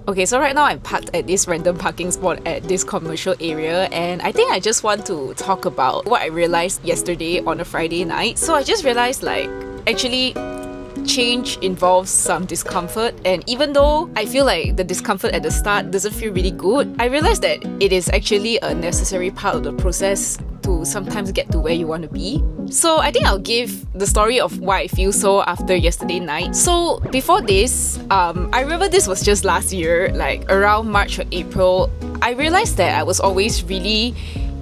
Okay, so right now I'm parked at this random parking spot at this commercial area, and I think I just want to talk about what I realized yesterday on a Friday night. So I just realized actually change involves some discomfort, and even though I feel like the discomfort at the start doesn't feel really good, I realized that it is actually a necessary part of the process to sometimes get to where you want to be. So I think I'll give the story of why I feel so after yesterday night. So before this, I remember this was just last year, like around March or April, I realized that I was always really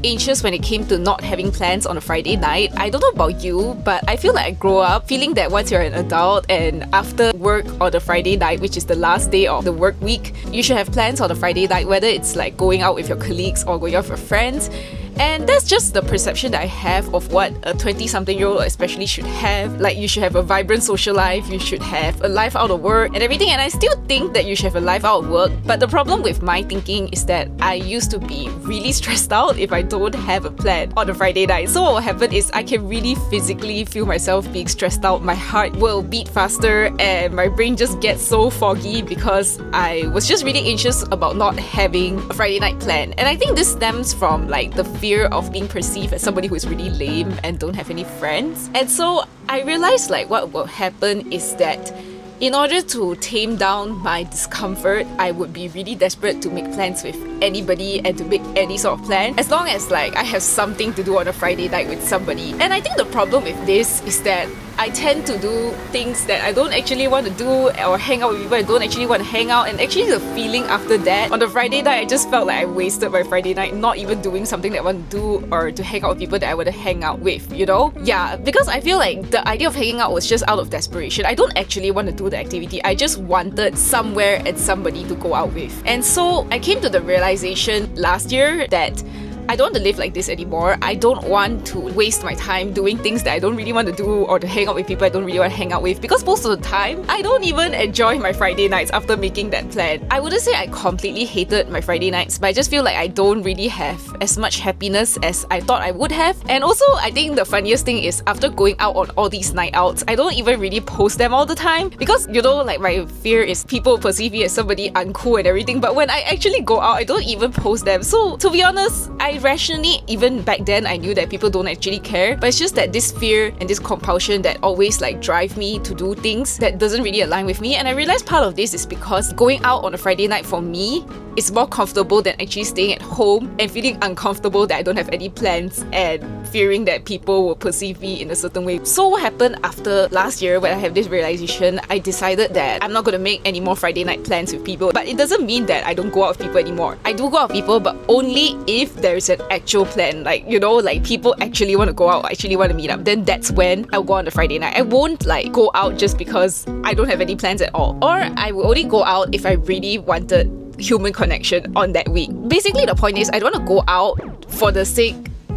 anxious when it came to not having plans on a Friday night. I don't know about you, but I feel like I grow up feeling that once you're an adult and after work on the Friday night, which is the last day of the work week, you should have plans on a Friday night, whether it's like going out with your colleagues or going out with your friends. And that's just the perception that I have of what a 20-something-year-old especially should have. Like, you should have a vibrant social life, you should have a life out of work and everything. And I still think that you should have a life out of work. But the problem with my thinking is that I used to be really stressed out if I don't have a plan on a Friday night. So what will happen is I can really physically feel myself being stressed out. My heart will beat faster and my brain just gets so foggy because I was just really anxious about not having a Friday night plan. And I think this stems from like the fear of being perceived as somebody who is really lame and don't have any friends. And so I realized like what will happen is that in order to tame down my discomfort, I would be really desperate to make plans with anybody and to make any sort of plan, as long as like I have something to do on a Friday night with somebody. And I think the problem with this is that I tend to do things that I don't actually want to do, or hang out with people I don't actually want to hang out. And actually the feeling after that, on the Friday night, I just felt like I wasted my Friday night not even doing something that I want to do or to hang out with people that I want to hang out with, you know? Yeah, because I feel like the idea of hanging out was just out of desperation. I don't actually want to do the activity. I just wanted somewhere and somebody to go out with. And so I came to the realization last year that I don't want to live like this anymore. I don't want to waste my time doing things that I don't really want to do or to hang out with people I don't really want to hang out with, because most of the time, I don't even enjoy my Friday nights after making that plan. I wouldn't say I completely hated my Friday nights, but I just feel like I don't really have as much happiness as I thought I would have. And also, I think the funniest thing is after going out on all these night outs, I don't even really post them all the time because, you know, like my fear is people perceive me as somebody uncool and everything, but when I actually go out, I don't even post them. So to be honest, I rationally, even back then, I knew that people don't actually care, but it's just that this fear and this compulsion that always like drive me to do things that doesn't really align with me. And I realized part of this is because going out on a Friday night for me is more comfortable than actually staying at home and feeling uncomfortable that I don't have any plans and fearing that people will perceive me in a certain way. So what happened after last year when I have this realization, I decided that I'm not going to make any more Friday night plans with people. But it doesn't mean that I don't go out with people anymore. I do go out with people, but only if there is an actual plan. Like, you know, like people actually want to go out, actually want to meet up. Then that's when I'll go on a Friday night. I won't like go out just because I don't have any plans at all. Or I will only go out if I really wanted human connection on that week. Basically, the point is I don't want to go out for the sake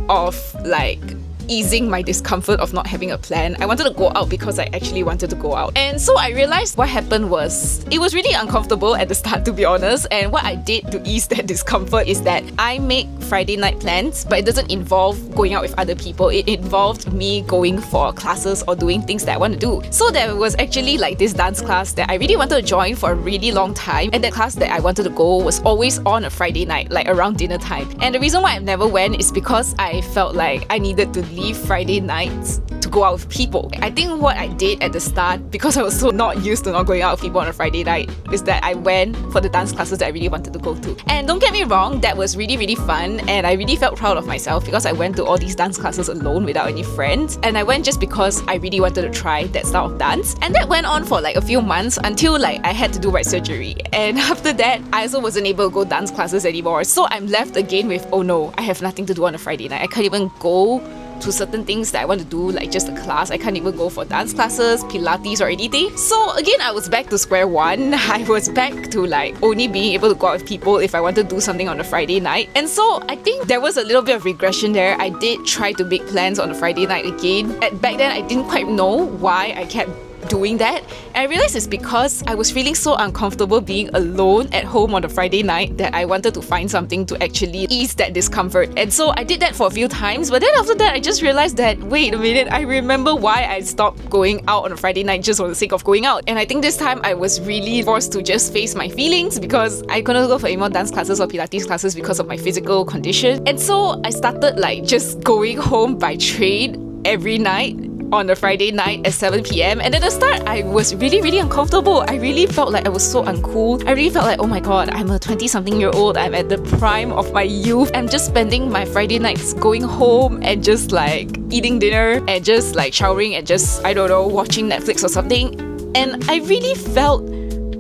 of like easing my discomfort of not having a plan. I wanted to go out because I actually wanted to go out. And so I realized what happened was, it was really uncomfortable at the start, to be honest. And what I did to ease that discomfort is that I make Friday night plans, but it doesn't involve going out with other people. It involved me going for classes or doing things that I want to do. So there was actually like this dance class that I really wanted to join for a really long time. And that class that I wanted to go was always on a Friday night, like around dinner time. And the reason why I never went is because I felt like I needed to leave Friday nights to go out with people. I think what I did at the start, because I was so not used to not going out with people on a Friday night, is that I went for the dance classes that I really wanted to go to. And don't get me wrong, that was really, really fun, and I really felt proud of myself because I went to all these dance classes alone without any friends. And I went just because I really wanted to try that style of dance. And that went on for like a few months until like I had to do my surgery. And after that, I also wasn't able to go dance classes anymore. So I'm left again with, oh no, I have nothing to do on a Friday night. I can't even go to certain things that I want to do, like just a class. I can't even go for dance classes, Pilates or anything. So again, I was back to square one. I was back to like only being able to go out with people if I wanted to do something on a Friday night. And so I think there was a little bit of regression there. I did try to make plans on a Friday night again. Back then, I didn't quite know why I kept doing that. And I realized it's because I was feeling so uncomfortable being alone at home on a Friday night that I wanted to find something to actually ease that discomfort. And so I did that for a few times, but then after that I just realized that, wait a minute, I remember why I stopped going out on a Friday night just for the sake of going out. And I think this time I was really forced to just face my feelings because I couldn't go for any more dance classes or Pilates classes because of my physical condition. And so I started like just going home by train every night on a Friday night at 7 p.m. And at the start, I was really uncomfortable. I really felt like I was so uncool. I really felt like, oh my god, I'm a 20-something-year-old. I'm at the prime of my youth. I'm just spending my Friday nights going home and just like eating dinner and just like showering and just, I don't know, watching Netflix or something. And I really felt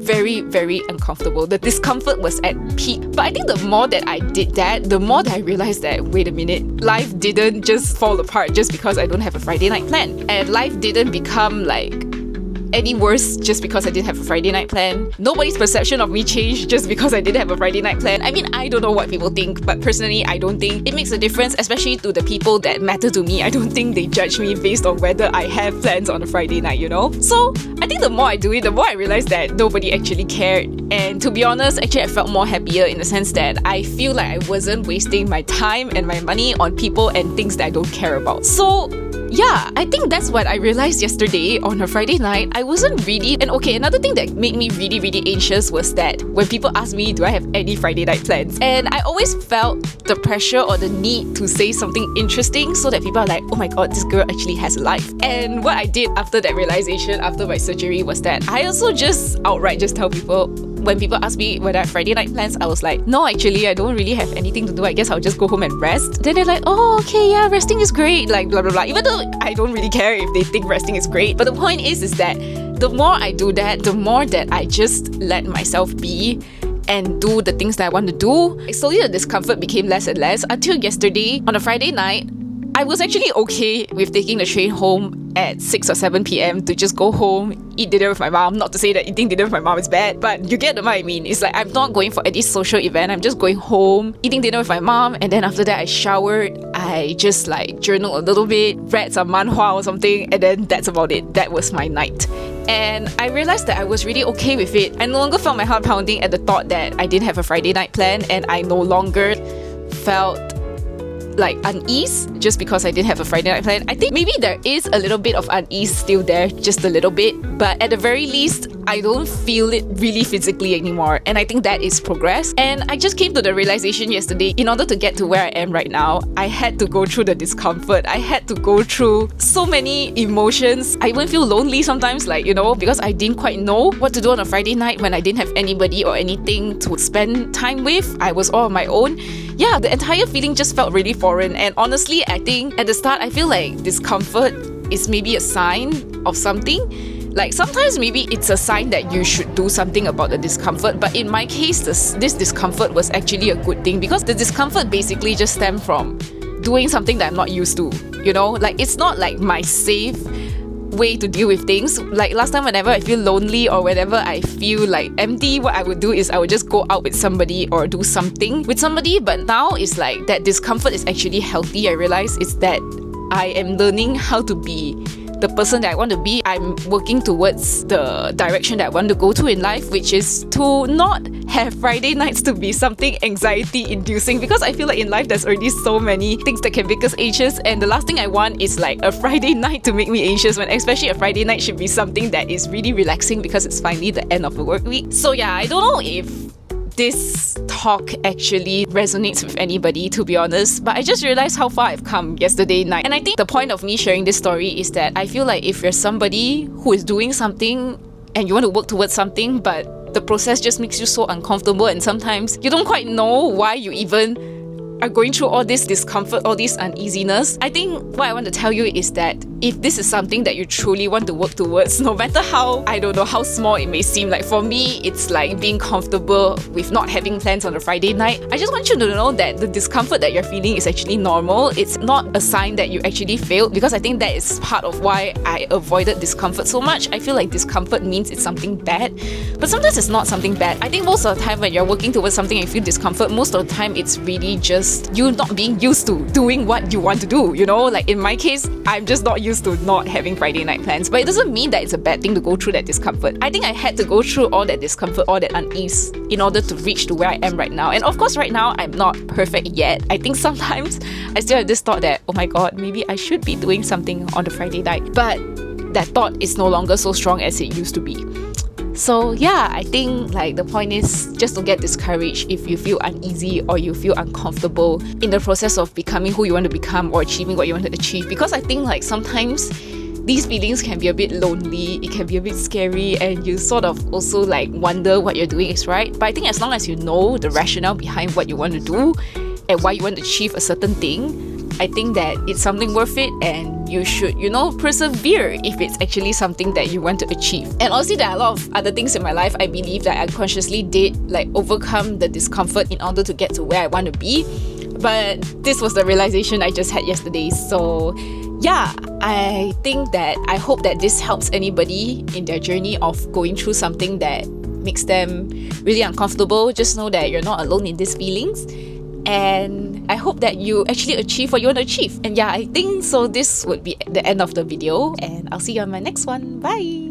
very uncomfortable. The discomfort was at peak. But I think the more that I did that, the more that I realized that, wait a minute, life didn't just fall apart just because I don't have a Friday night plan. And life didn't become like any worse just because I didn't have a Friday night plan. Nobody's perception of me changed just because I didn't have a Friday night plan. I mean, I don't know what people think, but personally, I don't think it makes a difference, especially to the people that matter to me. I don't think they judge me based on whether I have plans on a Friday night, you know? So I think the more I do it, the more I realize that nobody actually cared. And to be honest, actually I felt more happier in the sense that I feel like I wasn't wasting my time and my money on people and things that I don't care about. So yeah, I think that's what I realized yesterday on a Friday night. I wasn't really... And okay, another thing that made me really anxious was that when people ask me, do I have any Friday night plans? And I always felt the pressure or the need to say something interesting so that people are like, oh my god, this girl actually has a life. And what I did after that realization, after my surgery, was that I also just outright just tell people, when people ask me whether I have Friday night plans, I was like, no, actually, I don't really have anything to do. I guess I'll just go home and rest. Then they're like, oh, okay, yeah, resting is great, like blah, blah, blah. Even though I don't really care if they think resting is great. But the point is that the more I do that, the more that I just let myself be and do the things that I want to do. Slowly the discomfort became less and less until yesterday on a Friday night. I was actually okay with taking the train home at 6 or 7 p.m. to just go home, eat dinner with my mom. Not to say that eating dinner with my mom is bad, but you get what I mean. It's like I'm not going for any social event. I'm just going home, eating dinner with my mom, and then after that I showered. I just like journaled a little bit, read some manhwa or something, and then that's about it. That was my night. And I realized that I was really okay with it. I no longer felt my heart pounding at the thought that I didn't have a Friday night plan, and I no longer felt like unease just because I didn't have a Friday night plan. I think maybe there is a little bit of unease still there, just a little bit, but at the very least, I don't feel it really physically anymore, and I think that is progress. And I just came to the realization yesterday, in order to get to where I am right now, I had to go through the discomfort. I had to go through so many emotions. I even feel lonely sometimes, like, you know, because I didn't quite know what to do on a Friday night when I didn't have anybody or anything to spend time with. I was all on my own. Yeah, the entire feeling just felt really foreign. And honestly, I think at the start, I feel like discomfort is maybe a sign of something. Like sometimes maybe it's a sign that you should do something about the discomfort. But in my case, this discomfort was actually a good thing, because the discomfort basically just stemmed from doing something that I'm not used to. You know, like it's not like my safe way to deal with things. Like last time, whenever I feel lonely or whenever I feel like empty, what I would do is I would just go out with somebody or do something with somebody. But now it's like that discomfort is actually healthy. I realize it's that I am learning how to be the person that I want to be. I'm working towards the direction that I want to go to in life, which is to not have Friday nights to be something anxiety inducing, because I feel like in life there's already so many things that can make us anxious, and the last thing I want is like a Friday night to make me anxious, when especially a Friday night should be something that is really relaxing because it's finally the end of the work week. So yeah, I don't know if this talk actually resonates with anybody, to be honest, but I just realized how far I've come yesterday night. And I think the point of me sharing this story is that I feel like if you're somebody who is doing something and you want to work towards something, but the process just makes you so uncomfortable, and sometimes you don't quite know why you even are going through all this discomfort, all this uneasiness, I think what I want to tell you is that if this is something that you truly want to work towards, no matter how, I don't know, how small it may seem, like for me, it's like being comfortable with not having plans on a Friday night. I just want you to know that the discomfort that you're feeling is actually normal. It's not a sign that you actually failed, because I think that is part of why I avoided discomfort so much. I feel like discomfort means it's something bad, but sometimes it's not something bad. I think most of the time when you're working towards something and you feel discomfort, most of the time it's really just just you not being used to doing what you want to do, you know? Like in my case, I'm just not used to not having Friday night plans. But it doesn't mean that it's a bad thing to go through that discomfort. I think I had to go through all that discomfort, all that unease in order to reach to where I am right now. And of course, right now, I'm not perfect yet. I think sometimes I still have this thought that, oh my god, maybe I should be doing something on the Friday night. But that thought is no longer so strong as it used to be. So yeah, I think like the point is just don't get discouraged if you feel uneasy or you feel uncomfortable in the process of becoming who you want to become or achieving what you want to achieve. Because I think like sometimes these feelings can be a bit lonely, it can be a bit scary, and you sort of also like wonder what you're doing is right. But I think as long as you know the rationale behind what you want to do and why you want to achieve a certain thing, I think that it's something worth it, and you should, you know, persevere if it's actually something that you want to achieve. And honestly, there are a lot of other things in my life I believe that I consciously did like overcome the discomfort in order to get to where I want to be. But this was the realization I just had yesterday. So yeah, I think that I hope that this helps anybody in their journey of going through something that makes them really uncomfortable. Just know that you're not alone in these feelings. And I hope that you actually achieve what you want to achieve. And yeah, I think so this would be the end of the video, and I'll see you on my next one. Bye!